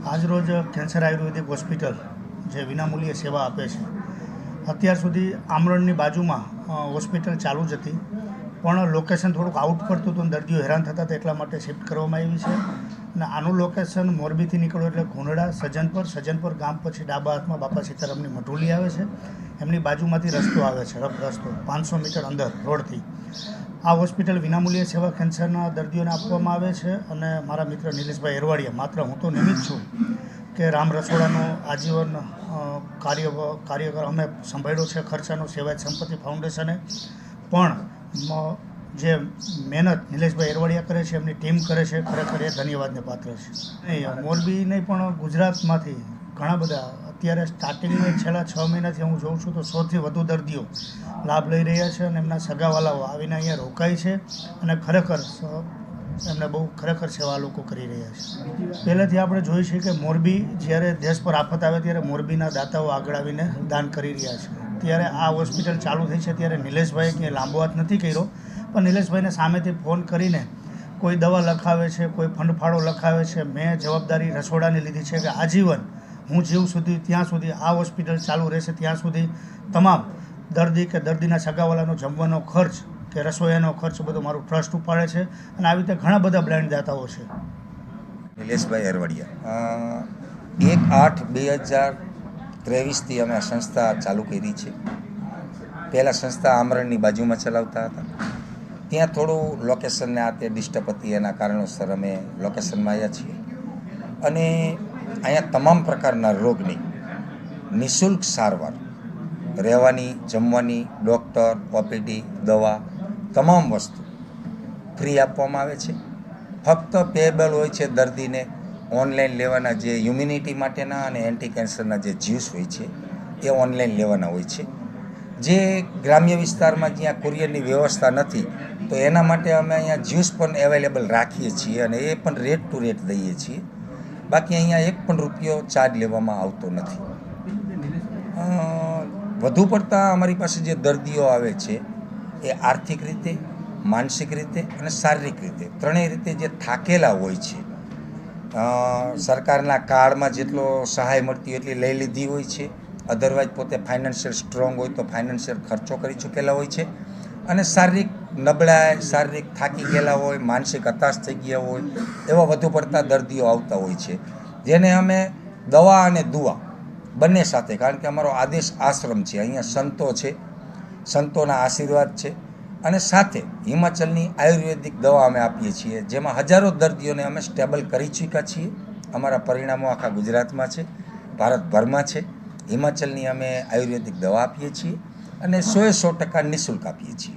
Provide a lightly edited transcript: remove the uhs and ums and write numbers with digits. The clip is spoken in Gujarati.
આજરોજ કેન્સર આયુર્વેદિક હોસ્પિટલ જે વિનામૂલ્યે સેવા આપે છે, અત્યાર સુધી આમરણની બાજુમાં હોસ્પિટલ ચાલુ જ હતી, પણ લોકેશન થોડુંક આઉટ પડતું હતું, દર્દીઓ હેરાન થતા હતા, એટલા માટે શિફ્ટ કરવામાં આવી છે. અને આનું લોકેશન મોરબીથી નીકળો એટલે ઘોંઘડા સજ્જનપર ગામ પછી ડાબા હાથમાં બાપા સીતારામની મઢુલી આવે છે, એમની બાજુમાંથી રસ્તો આવે છે, રફ રસ્તો 500 મીટર અંદર રોડથી. આ હોસ્પિટલ વિનામૂલ્યે સેવા કેન્સરના દર્દીઓને આપવામાં આવે છે. અને મારા મિત્ર નિલેશભાઈ એરવાડિયા, માત્ર હું તો નિમિત્ત છું કે રામ રસોડાનો આજીવન કાર્યકર અમે સંભાળ્યો છે, ખર્ચાનો સેવાયત સંપત્તિ ફાઉન્ડેશને પણ જે મહેનત નિલેશભાઈ એરવાડિયા કરે છે, એમની ટીમ કરે છે, ખરેખર એ ધન્યવાદને પાત્ર છે. નહીં, મોરબી નહીં પણ ગુજરાતમાંથી ઘણા બધા અત્યારે સ્ટાર્ટિંગમાં છેલ્લા 6 મહિનાથી હું જોઉં છું તો 100થી વધુ દર્દીઓ લાભ લઈ રહ્યા છે અને એમના સગાવાલાઓ આવીને અહીંયા રોકાય છે અને ખરેખર એમને બહુ ખરેખર સેવા લોકો કરી રહ્યા છે. પહેલેથી આપણે જોઈએ છીએ કે મોરબી જ્યારે દેશ પર આફત આવે ત્યારે મોરબીના દાતાઓ આગળ આવીને દાન કરી રહ્યા છે. ત્યારે આ હોસ્પિટલ ચાલુ થઈ છે ત્યારે નિલેશભાઈએ ક્યાંય લાંબો હાથ નથી કર્યો, પણ નિલેશભાઈને સામેથી ફોન કરીને કોઈ દવા લખાવે છે, કોઈ ફંડફાળો લખાવે છે. મેં જવાબદારી રસોડાની લીધી છે કે આજીવન હું જીવ સુધી ત્યાં સુધી આ હોસ્પિટલ ચાલુ રહેશે ત્યાં સુધી તમામ દર્દી કે દર્દીના સગાવાલાનો જમવાનો ખર્ચ કે રસોઈયાનો ખર્ચ બધો મારું ટ્રસ્ટ ઉપાડે છે. અને આવી રીતે ઘણા બધા બ્રાન્ડ દાતાઓ છે. નિલેશભાઈ એરવાડિયા 1/8/2023થી અમે આ સંસ્થા ચાલુ કરી છે. પહેલાં સંસ્થા આમરણની બાજુમાં ચલાવતા હતા, ત્યાં થોડું લોકેશનને આ તે ડિસ્ટર્બ હતી, એના કારણોસર અમે લોકેશનમાં આવ્યા છીએ. અને અહીંયા તમામ પ્રકારના રોગની નિઃશુલ્ક સારવાર, રહેવાની, જમવાની, ડૉક્ટર, ઓપીડી, દવા, તમામ વસ્તુ ફ્રી આપવામાં આવે છે. ફક્ત પેએબલ હોય છે દર્દીને ઓનલાઈન લેવાના, જે ઇમ્યુનિટી માટેના અને એન્ટી કેન્સરના જે જ્યુસ હોય છે એ ઓનલાઈન લેવાના હોય છે. જે ગ્રામ્ય વિસ્તારમાં જ્યાં કુરિયરની વ્યવસ્થા નથી તો એના માટે અમે અહીંયા જ્યુસ પણ અવેલેબલ રાખીએ છીએ અને એ પણ રેટ ટુ રેટ દઈએ છીએ. બાકી અહીંયા એક પણ રૂપિયો ચાર્જ લેવામાં આવતો નથી. વધુ પડતા અમારી પાસે જે દર્દીઓ આવે છે એ આર્થિક રીતે, માનસિક રીતે અને શારીરિક રીતે ત્રણેય રીતે જે થાકેલા હોય છે. સરકારના કાર્ડમાં જેટલો સહાય મળતી હોય એટલી લઈ લીધી હોય છે, અધરવાઇઝ પોતે ફાઇનાન્શિયલ સ્ટ્રોંગ હોય તો ફાઇનાન્શિયલ ખર્ચો કરી ચૂકેલા હોય છે. અને શારીરિક નબળાઈ, શારીરિક થાકી ગયેલા હોય, માનસિક હતાશ થઈ ગયા હોય એવા વધુ પડતા દર્દીઓ આવતા હોય છે, જેને અમે દવા અને દુઆ બંને સાથે, કારણ કે અમારો આદેશ આશ્રમ છે, અહીંયા સંતો છે, સંતોના આશીર્વાદ છે, અને સાથે હિમાચલની આયુર્વેદિક દવા અમે આપીએ છીએ, જેમાં હજારો દર્દીઓને અમે સ્ટેબલ કરી ચૂક્યા છીએ. અમારા પરિણામો આખા ગુજરાતમાં છે, ભારતભરમાં છે. હિમાચલની અમે આયુર્વેદિક દવા આપીએ છીએ અને 100% નિઃશુલ્ક આપીએ છીએ.